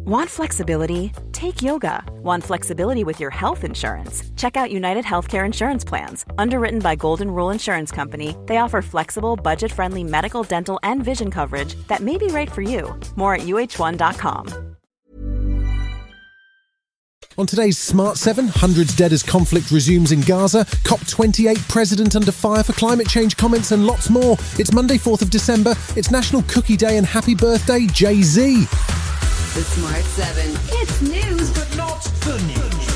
Want flexibility? Take yoga. Want flexibility with your health insurance? Check out United Healthcare Insurance Plans. Underwritten by Golden Rule Insurance Company, they offer flexible, budget-friendly medical, dental, and vision coverage that may be right for you. More at uh1.com. On today's Smart 7, hundreds dead as conflict resumes in Gaza, COP28 president under fire for climate change comments and lots more. It's Monday, 4th of December. It's National Cookie Day and happy birthday, Jay-Z. The Smart 7. It's news, but not the news.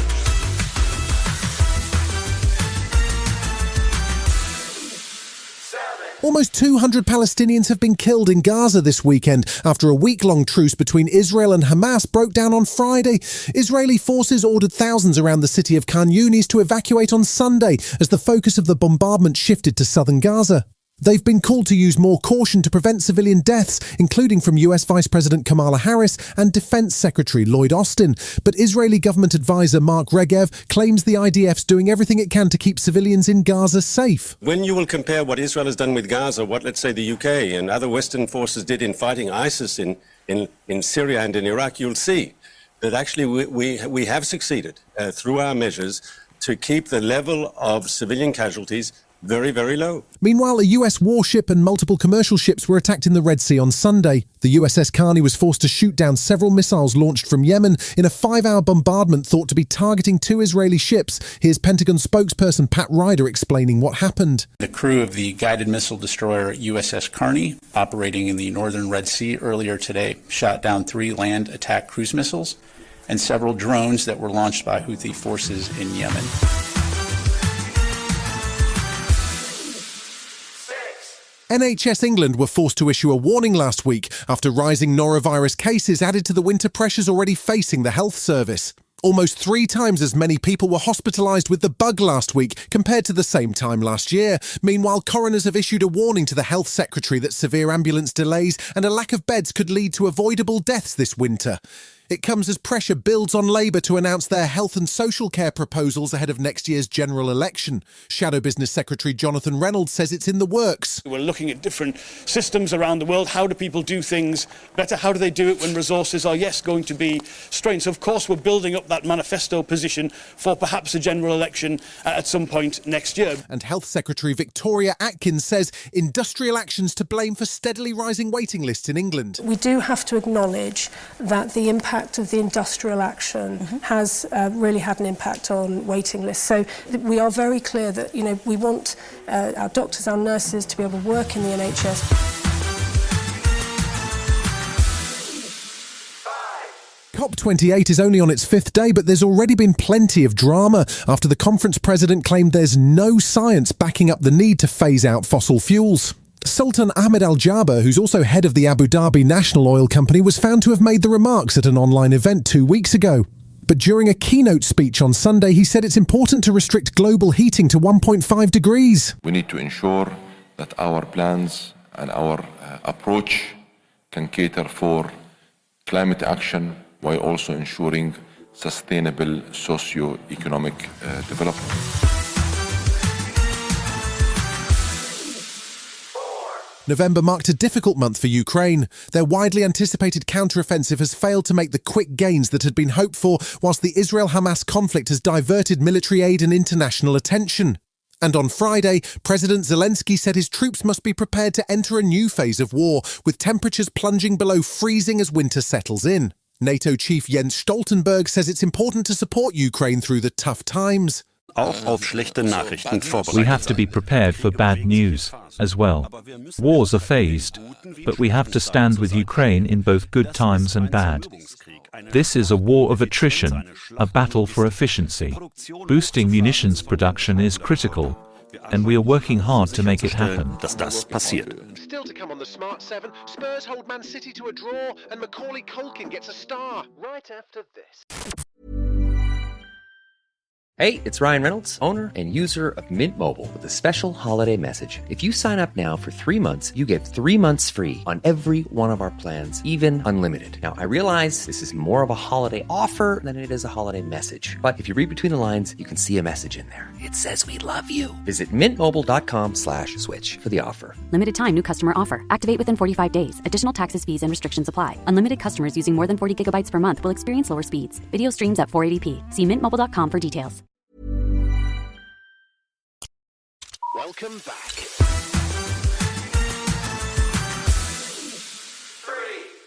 Almost 200 Palestinians have been killed in Gaza this weekend after a week-long truce between Israel and Hamas broke down on Friday. Israeli forces ordered thousands around the city of Khan Yunis to evacuate on Sunday as the focus of the bombardment shifted to southern Gaza. They've been called to use more caution to prevent civilian deaths, including from US Vice President Kamala Harris and Defense Secretary Lloyd Austin. But Israeli government advisor Mark Regev claims the IDF's doing everything it can to keep civilians in Gaza safe. When you will compare what Israel has done with Gaza, what, let's say, the UK and other Western forces did in fighting ISIS in Syria and in Iraq, you'll see that actually we have succeeded through our measures to keep the level of civilian casualties very, very low. Meanwhile, a US warship and multiple commercial ships were attacked in the Red Sea on Sunday. The USS Carney was forced to shoot down several missiles launched from Yemen in a 5-hour bombardment thought to be targeting 2 Israeli ships. Here's Pentagon spokesperson Pat Ryder explaining what happened. The crew of the guided missile destroyer USS Carney, operating in the northern Red Sea earlier today, shot down 3 land attack cruise missiles and several drones that were launched by Houthi forces in Yemen. NHS England were forced to issue a warning last week after rising norovirus cases added to the winter pressures already facing the health service. Almost 3 times as many people were hospitalised with the bug last week compared to the same time last year. Meanwhile, coroners have issued a warning to the Health Secretary that severe ambulance delays and a lack of beds could lead to avoidable deaths this winter. It comes as pressure builds on Labour to announce their health and social care proposals ahead of next year's general election. Shadow Business Secretary Jonathan Reynolds says it's in the works. We're looking at different systems around the world. How do people do things better? How do they do it when resources are, yes, going to be strained? So, of course, we're building up that manifesto position for perhaps a general election at some point next year. And Health Secretary Victoria Atkins says industrial actions to blame for steadily rising waiting lists in England. We do have to acknowledge that the impact of the industrial action has really had an impact on waiting lists. So we are very clear that, we want our doctors, our nurses to be able to work in the NHS. COP28 is only on its 5th day, but there's already been plenty of drama after the conference president claimed there's no science backing up the need to phase out fossil fuels. Sultan Ahmed Al Jaber, who's also head of the Abu Dhabi National Oil Company, was found to have made the remarks at an online event 2 weeks ago. But during a keynote speech on Sunday, he said it's important to restrict global heating to 1.5 degrees. We need to ensure that our plans and our approach can cater for climate action while also ensuring sustainable socio-economic development. November marked a difficult month for Ukraine. Their widely anticipated counter-offensive has failed to make the quick gains that had been hoped for, whilst the Israel-Hamas conflict has diverted military aid and international attention. And on Friday, President Zelensky said his troops must be prepared to enter a new phase of war, with temperatures plunging below freezing as winter settles in. NATO chief Jens Stoltenberg says it's important to support Ukraine through the tough times. We have to be prepared for bad news as well. Wars are phased, but we have to stand with Ukraine in both good times and bad. This is a war of attrition, a battle for efficiency. Boosting munitions production is critical, and we are working hard to make it happen. Still to come on the Smart 7, Spurs hold Man City to a draw and Macaulay Culkin gets a star right after this. Hey, it's Ryan Reynolds, owner and user of Mint Mobile, with a special holiday message. If you sign up now for 3 months, you get 3 months free on every one of our plans, even unlimited. Now, I realize this is more of a holiday offer than it is a holiday message. But if you read between the lines, you can see a message in there. It says we love you. Visit mintmobile.com/switch for the offer. Limited time new customer offer. Activate within 45 days. Additional taxes, fees, and restrictions apply. Unlimited customers using more than 40 gigabytes per month will experience lower speeds. Video streams at 480p. See mintmobile.com for details. Welcome back.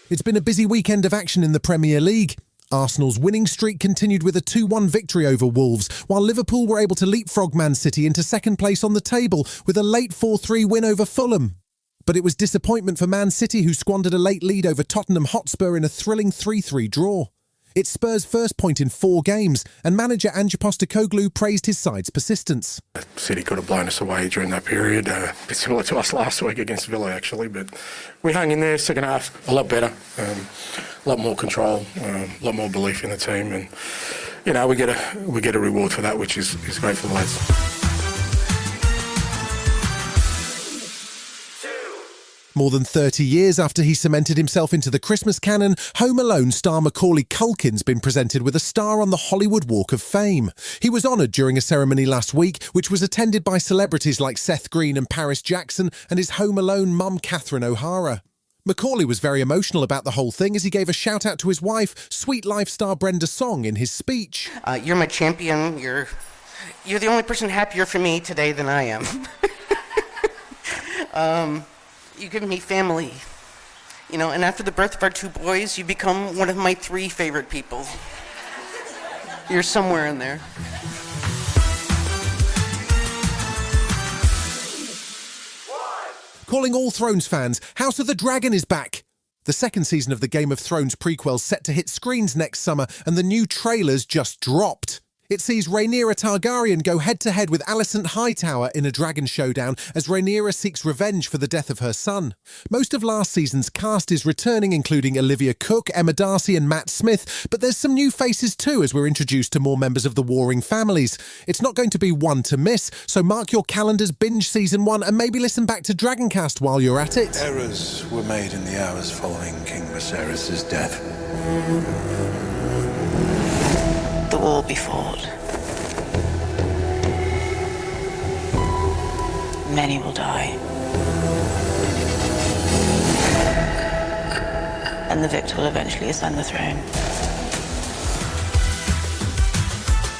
It's been a busy weekend of action in the Premier League. Arsenal's winning streak continued with a 2-1 victory over Wolves, while Liverpool were able to leapfrog Man City into second place on the table with a late 4-3 win over Fulham. But it was disappointment for Man City, who squandered a late lead over Tottenham Hotspur in a thrilling 3-3 draw. It's Spurs' first point in 4 games, and manager Ange Postecoglou praised his side's persistence. City could have blown us away during that period. A bit similar to us last week against Villa, actually, but we hung in there. Second half, a lot better, a lot more control, a lot more belief in the team, and you know we get a reward for that, which is great for the lads. More than 30 years after he cemented himself into the Christmas canon, Home Alone star Macaulay Culkin's been presented with a star on the Hollywood Walk of Fame. He was honoured during a ceremony last week, which was attended by celebrities like Seth Green and Paris Jackson and his Home Alone mum Catherine O'Hara. Macaulay was very emotional about the whole thing as he gave a shout-out to his wife, Sweet Life star Brenda Song, in his speech. You're my champion. You're the only person happier for me today than I am. You give me family, you know, and after the birth of our 2 boys, you become one of my 3 favorite people. You're somewhere in there. Calling all Thrones fans, House of the Dragon is back. The second season of the Game of Thrones prequel set to hit screens next summer, and the new trailers just dropped. It sees Rhaenyra Targaryen go head-to-head with Alicent Hightower in a dragon showdown as Rhaenyra seeks revenge for the death of her son. Most of last season's cast is returning, including Olivia Cook, Emma Darcy and Matt Smith, but there's some new faces too as we're introduced to more members of the warring families. It's not going to be one to miss, so mark your calendars, binge season 1 and maybe listen back to Dragoncast while you're at it. Errors were made in the hours following King Viserys' death. The war be fought. Many will die. And the victor will eventually ascend the throne.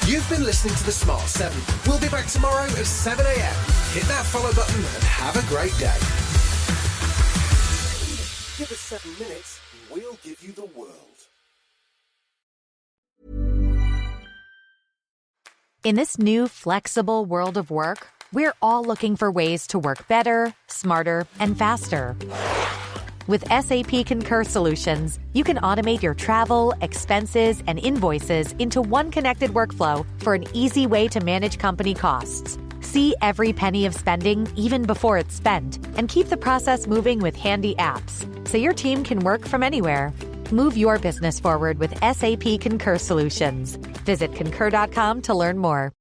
You've been listening to The Smart 7. We'll be back tomorrow at 7 a.m. Hit that follow button and have a great day. Give us 7 minutes and we'll give you the world. In this new, flexible world of work, we're all looking for ways to work better, smarter, and faster. With SAP Concur Solutions, you can automate your travel, expenses, and invoices into one connected workflow for an easy way to manage company costs. See every penny of spending, even before it's spent, and keep the process moving with handy apps, so your team can work from anywhere. Move your business forward with SAP Concur Solutions. Visit concur.com to learn more.